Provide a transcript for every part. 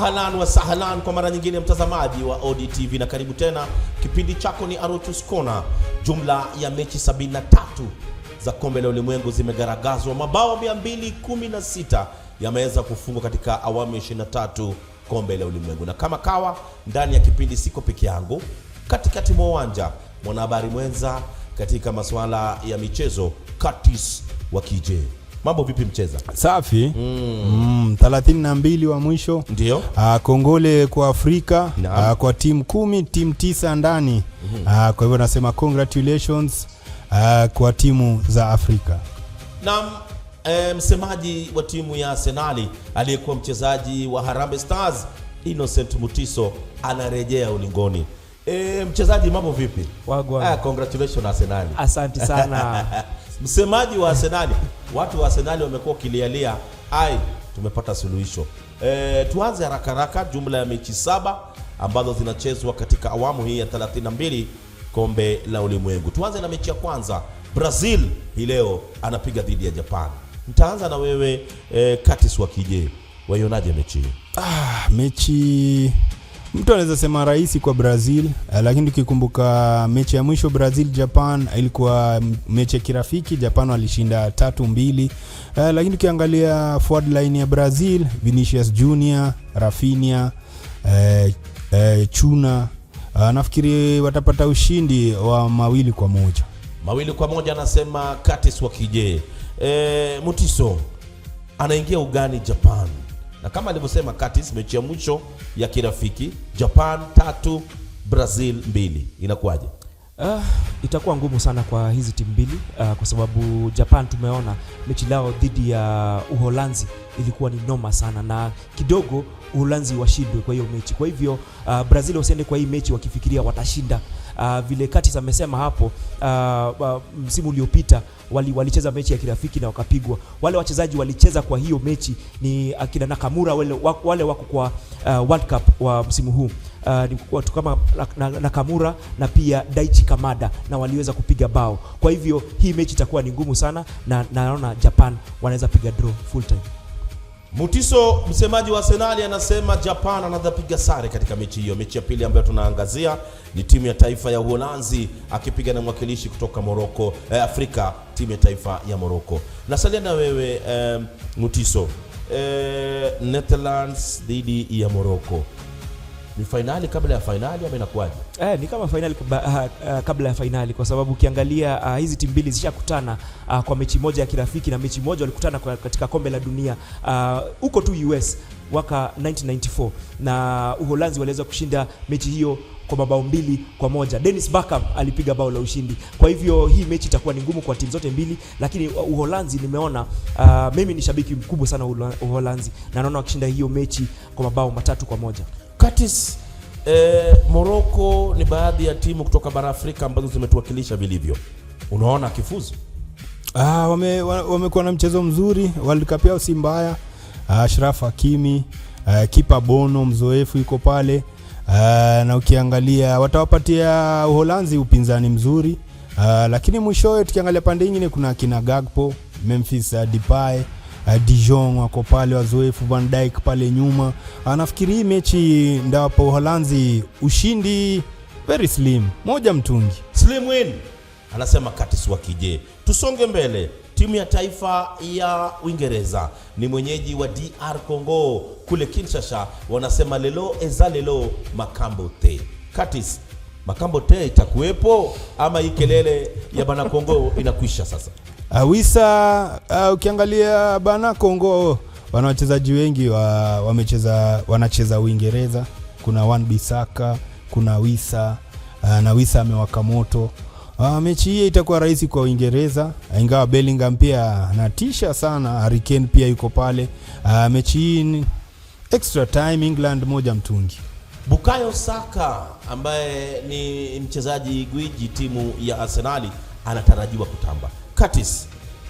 Ahlan wa sahlan kwa mara nyingine mtazamaji wa ODTV, na karibu tena. Kipindi chako ni Arochus Corner. Jumla ya mechi 73 za kombe la ulimwengu zimegaragazwa, mabao 216 yameweza kufungwa katika awamu 23 kombe la ulimwengu. Na kama kawa ndani ya kipindi siko peke yangu, katikati mwa uwanja mwanahabari mwenza katika masuala ya michezo Curtis Wakije. Mambo vipi mcheza? Safi. 32 wa mwisho. Ndio. Kongole kwa Afrika. Kwa timu 10, timu 9 ndani. Kwa hivyo nasema congratulations kwa timu za Afrika. Na msemaji wa timu ya Arsenal aliyekuwa mchezaji wa Harambee Stars Innocent Mutiso anarejea ulingoni. Mchezaji, mambo vipi? Wagwan. Congratulations Arsenal. Asante sana. Msemaji wa Arsenal, watu wa Arsenal wamekuwa kilialia, tumepata suluhisho. Tuanze haraka jumla ya mechi 7 ambazo zinachezwa katika awamu hii ya 32 kombe la ulimwengu. Tuanze na mechi ya kwanza. Brazil hii leo anapiga dhidi ya Japan. Nitaanza na wewe Curtis Wakije. Waionaje mechi hii? Mechi mtu anaweza sema rahisi kwa Brazil, lakini tukikumbuka mechi ya mwisho Brazil Japan ilikuwa mechi ya kirafiki. Japan walishinda 3-2. Lakini tukiangalia forward line ya Brazil, Vinicius Junior, Rafinha, Chuna, nafikiri watapata ushindi wa 2-1. 2-1 anasema Curtis Wakije. Mutiso anaingia ugani Japan. Na kama alivyosema Curtis, mechi ya mwisho ya kirafiki Japan 3 Brazil 2. Inakuwaje? Itakuwa ngumu sana kwa hizi timu mbili, kwa sababu Japan tumeona mechi lao dhidi ya Uholanzi ilikuwa ni noma sana, na kidogo Uholanzi washindwe kwa hiyo mechi. Kwa hivyo Brazil wasiende kwa hii mechi wakifikiria watashinda. Vile Curtis amesema hapo, msimu uliopita walicheza mechi ya kirafiki na wakapigwa. Wale wachezaji walicheza kwa hiyo mechi ni akina Nakamura, wale wako kwa World Cup wa msimu huu. Ni watu kama Nakamura na pia Daichi Kamada, na waliweza kupiga bao. Kwa hivyo hii mechi itakuwa ni ngumu sana, na naona Japan wanaweza piga draw full time. Mutiso, msemaji wa Arsenal, anasema Japan anaweza piga sare katika mechi hiyo. Mechi ya pili ambayo tunaangazia ni timu ya taifa ya Uholanzi akipiga na mwakilishi kutoka Morocco, Afrika, timu ya taifa ya Morocco. Nasalia na wewe Mutiso, Netherlands dhidi ya Morocco. Ni finali kabla ya finali ama inakuwaje? Ni kama finali kabla ya finali, kwa sababu ukiangalia hizi timu mbili zishakutana kwa mechi moja ya kirafiki, na mechi moja walikutana katika kombe la dunia huko tu US waka 1994, na Uholanzi waliweza kushinda mechi hiyo kwa mabao 2-1. Dennis Bergkamp alipiga bao la ushindi. Kwa hivyo hii mechi itakuwa ni ngumu kwa timu zote mbili, lakini Uholanzi nimeona, mimi ni shabiki mkubwa sana Uholanzi, na naona wakishinda hiyo mechi kwa mabao 3-1. Curtis, Morocco ni baadhi ya timu kutoka bara Afrika ambazo zimetuwakilisha vilivyo. Unaona kifuzu? Wamekuwa na mchezo mzuri. World Cup yao si mbaya. Ashraf Hakimi, kipa Bono mzoefu yuko pale. Na ukiangalia watawapatia Uholanzi upinzani mzuri. Lakini mwishowe tukiangalia pande nyingine kuna kina Gakpo, Memphis Depay, Dijon wako pale wazoefu, Van Dijk pale nyuma. Nafikiri hii mechi ndapo Uholanzi ushindi very slim, 1-2. Slim win, anasema Curtis Wakije. Tusonge mbele. Timu ya taifa ya Uingereza ni mwenyeji wa DR Congo kule Kinshasa, wanasema lelo ezalelo makambo te. Curtis, makambo te itakuwepo ama hii kelele ya bana Congo inakwisha sasa? Ukiangalia bana Congo wana wachezaji wengi wanacheza Uingereza. Kuna Wan-Bissaka, kuna Wissa, na Wissa amewaka moto. Mechi hii itakuwa rahisi kwa Uingereza, ingawa Bellingham pia anatisha sana. Harry Kane pia yuko pale. Mechi hii extra time, England 1-2. Bukayo Saka ambaye ni mchezaji gwiji timu ya Arsenal anatarajiwa kutamba. Curtis,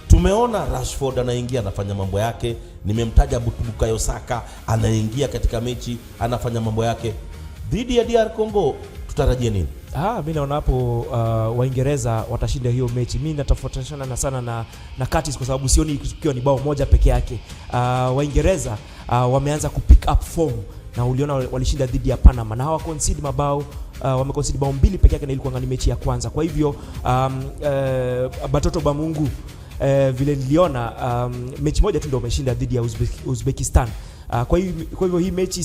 tumeona Rashford anaingia anafanya mambo yake. Nimemtaja Bukayo Saka anaingia katika mechi anafanya mambo yake. Dhidi ya DR Congo tutarajie nini? Mimi naona hapo Waingereza watashinda hiyo mechi. Mimi natafuatana sana na Curtis, kwa sababu sioni ikiwa ni bao moja peke yake. Waingereza wameanza kupick up form na uliona walishinda dhidi ya Panama na hawa concede mabao wameconcede bao 2 pekee yake, na ilikuwa ni mechi ya kwanza. Kwa hivyo Batoto Bamungu vile niliona mechi moja tu ndio wameshinda dhidi ya Uzbekistan. Kwa hivyo hii mechi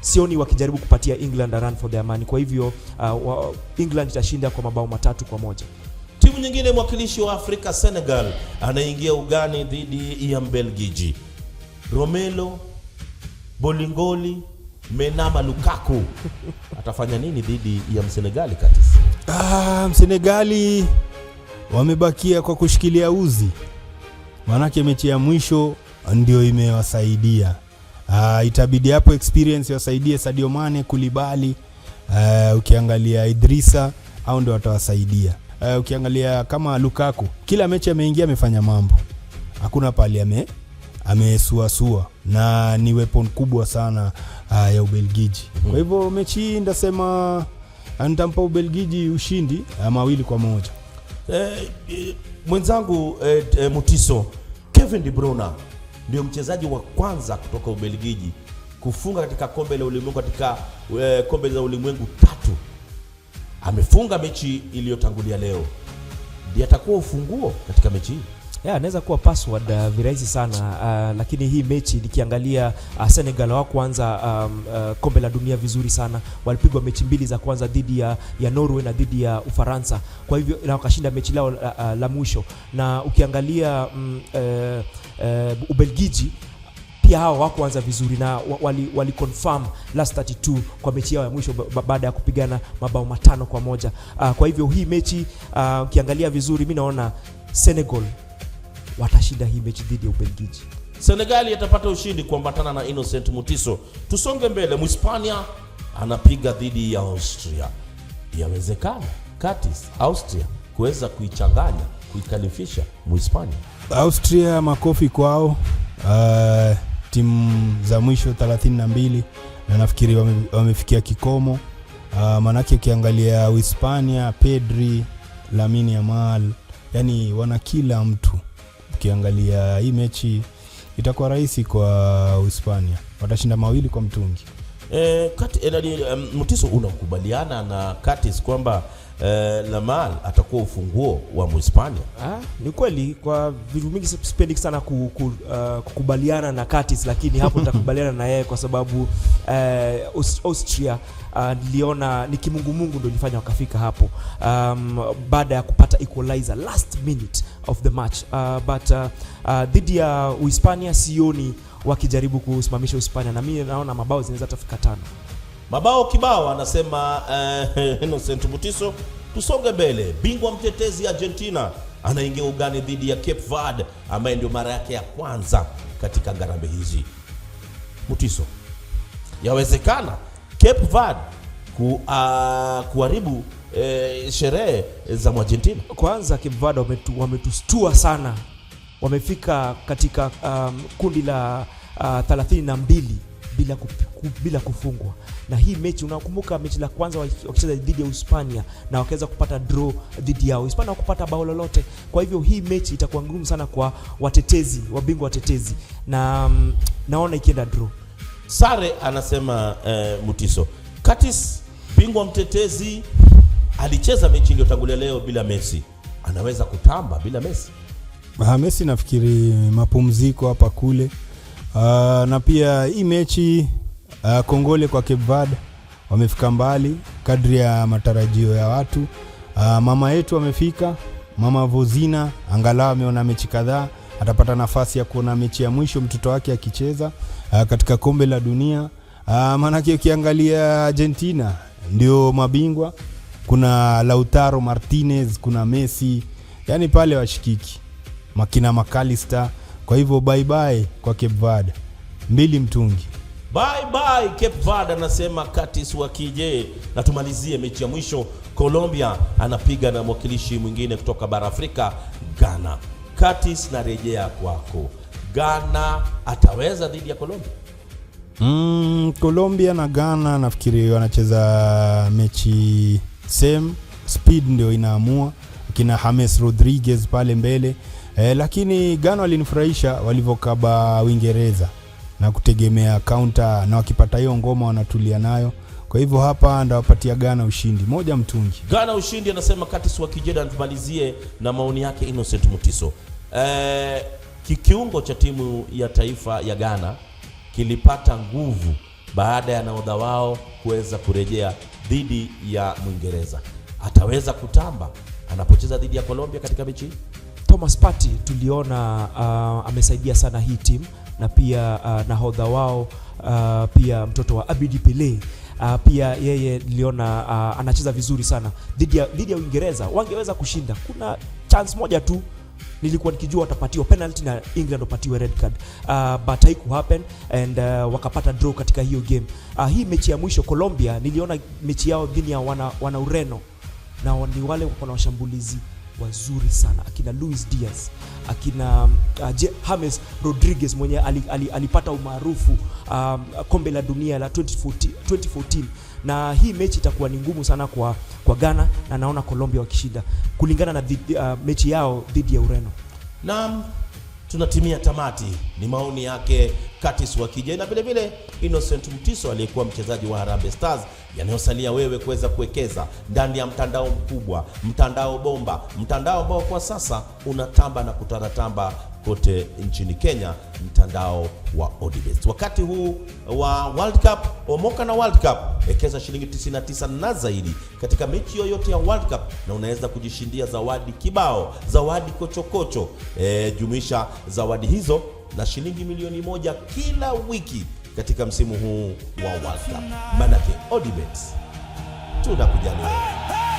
sioni wakijaribu kupatia England a run for their money. Kwa hivyo England itashinda kwa mabao 3-1. Timu nyingine, mwakilishi wa Afrika Senegal anaingia ugani dhidi ya Mbelgiji. Romelu Bolingoli Menama Lukaku atafanya nini dhidi ya Msenegali Katis? Msenegali wamebakia kwa kushikilia uzi, manake mechi ya mwisho ndio imewasaidia. Itabidi hapo experience wasaidie Sadio Mane, Koulibaly, ukiangalia Idrissa au ndio watawasaidia. Ukiangalia kama Lukaku, kila mechi ameingia amefanya mambo, hakuna pali amesuasua, na ni weapon kubwa sana ya Ubelgiji. Kwa hivyo mechi hii ndasema nitampa Ubelgiji ushindi 2-1. Mwenzangu Mutiso, Kevin De Bruyne ndio mchezaji wa kwanza kutoka Ubelgiji kufunga katika kombe la ulimwengu, katika kombe la ulimwengu 3. Amefunga mechi iliyotangulia leo. Ndiye atakuwa ufunguo katika mechi hii. Anaweza kuwa password virahisi sana, lakini hii mechi nikiangalia Senegal hawakuanza kombe la dunia vizuri sana. Walipigwa mechi 2 za kwanza dhidi ya Norway na dhidi ya Ufaransa. Kwa hivyo na wakashinda mechi lao la mwisho. Na ukiangalia Ubelgiji pia hao hawakuanza vizuri, na wali confirm last 32 kwa mechi yao ya mwisho baada ya kupigana mabao 5-1. Kwa hivyo hii mechi ukiangalia vizuri, mimi naona Senegal watashinda hii mechi dhidi ya Ubelgiji. Senegali atapata ushindi kuambatana na Innocent Mutiso. Tusonge mbele. Mhispania anapiga dhidi ya Austria. Yawezekana Katis Austria kuweza kuichanganya, kuikalifisha Mhispania? Austria makofi kwao. Timu za mwisho 32 na nafikiri wamefikia kikomo. Manake ukiangalia Hispania, Pedri, Lamine Yamal, yani wana kila mtu. Ukiangalia hii mechi itakuwa rahisi kwa Hispania, watashinda 2-0. Mutiso, unakubaliana na Katis kwamba Yamal atakuwa ufunguo wa Mhispania? Ni kweli, kwa vitu mingi sipendi sana kukubaliana na Katis, lakini hapo nitakubaliana na yeye kwa sababu Austria niliona ni kimungumungu ndio ilifanya wakafika hapo baada ya kupata equalizer last minute of the match, but dhidi ya Hispania sioni wakijaribu kusimamisha Hispania, na mimi naona mabao zinaweza tafika 5. Mabao kibao anasema Innocent Mutiso. Tusonge mbele. Bingwa mtetezi Argentina anaingia ugani dhidi ya Cape Verde, ambaye ndio mara yake ya kwanza katika ngarambe hizi. Mutiso, yawezekana Cape Verde kuharibu sherehe za Argentina? Kwanza Cape Verde wametustua sana, wamefika katika kundi la 32 bila kufungwa. Na hii mechi, unakumbuka mechi la kwanza wakicheza dhidi ya Hispania na wakaweza kupata draw dhidi yao. Hispania wakupata bao lolote. Kwa hivyo hii mechi itakuwa ngumu sana kwa wabingwa watetezi, na naona ikienda draw. Sare anasema Mutiso. Katis, bingwa mtetezi, alicheza mechi iliyotangulia leo bila Messi. Anaweza kutamba bila Messi? Messi nafikiri mapumziko hapa kule. Na pia hii mechi kongole kwa Cape Verde, wamefika mbali kadri ya matarajio ya watu. Mama yetu amefika, Mama Vozina, angalau ameona mechi kadhaa, atapata nafasi ya kuona mechi ya mwisho mtoto wake akicheza katika kombe la dunia. Manake ukiangalia Argentina ndio mabingwa, kuna Lautaro Martinez, kuna Messi, yani pale washikiki makina McAllister. Kwa hivyo bye bye kwa Cape Verde, 2-2. Bye bye Cape Verde anasema Katis wakije. Na tumalizie mechi ya mwisho. Colombia anapiga na mwakilishi mwingine kutoka bara Afrika, Ghana. Katis, narejea kwako. Ghana ataweza dhidi ya Colombia? Colombia na Ghana nafikiri wanacheza mechi same, speed ndio inaamua, kina James Rodriguez pale mbele. Lakini Ghana walinifurahisha walivokaba Uingereza, na kutegemea counter, na wakipata hiyo ngoma wanatulia nayo. Kwa hivyo hapa ndawapatia Ghana ushindi 1-0. Ghana ushindi, anasema Curtis wa Kijeda. Tumalizie na maoni yake Innocent Mutiso. Kiungo cha timu ya taifa ya Ghana kilipata nguvu baada ya nahodha wao kuweza kurejea dhidi ya Mwingereza. Ataweza kutamba anapocheza dhidi ya Colombia katika mechi? Thomas Partey tuliona amesaidia sana hii timu, na pia nahodha wao pia mtoto wa Abidi Pele pia yeye niliona anacheza vizuri sana dhidi ya Uingereza. Wangeweza kushinda. Kuna chance moja tu nilikuwa nikijua watapatiwa penalty na England wapatiwe red card, but haiku happen and wakapata draw katika hiyo game. Hii mechi ya mwisho Colombia, niliona mechi yao dhidi ya wana Ureno, na ni wale wako na washambulizi wazuri sana, akina Luis Diaz, akina James Rodriguez mwenye alipata umaarufu kombe la dunia la 2014. Na hii mechi itakuwa ni ngumu sana kwa Ghana, na naona Colombia wakishinda kulingana na mechi yao dhidi ya Ureno. Naam, tunatimia tamati. Ni maoni yake Curtis wa Kijeda, na vile vile Innocent Mutiso aliyekuwa mchezaji wa Harambee Stars. Yanayosalia wewe kuweza kuwekeza ndani ya mtandao mkubwa, mtandao bomba, mtandao ambao kwa sasa unatamba na kutaratamba kote nchini Kenya, mtandao wa ODBet. Wakati huu wa World Cup, omoka na World Cup, wekeza shilingi 99 na zaidi katika mechi yoyote ya World Cup, na unaweza kujishindia zawadi kibao, zawadi kochokocho. Jumuisha zawadi hizo na shilingi milioni 1 kila wiki katika msimu huu wa World Cup. Manake ODBet tunakujali wewe.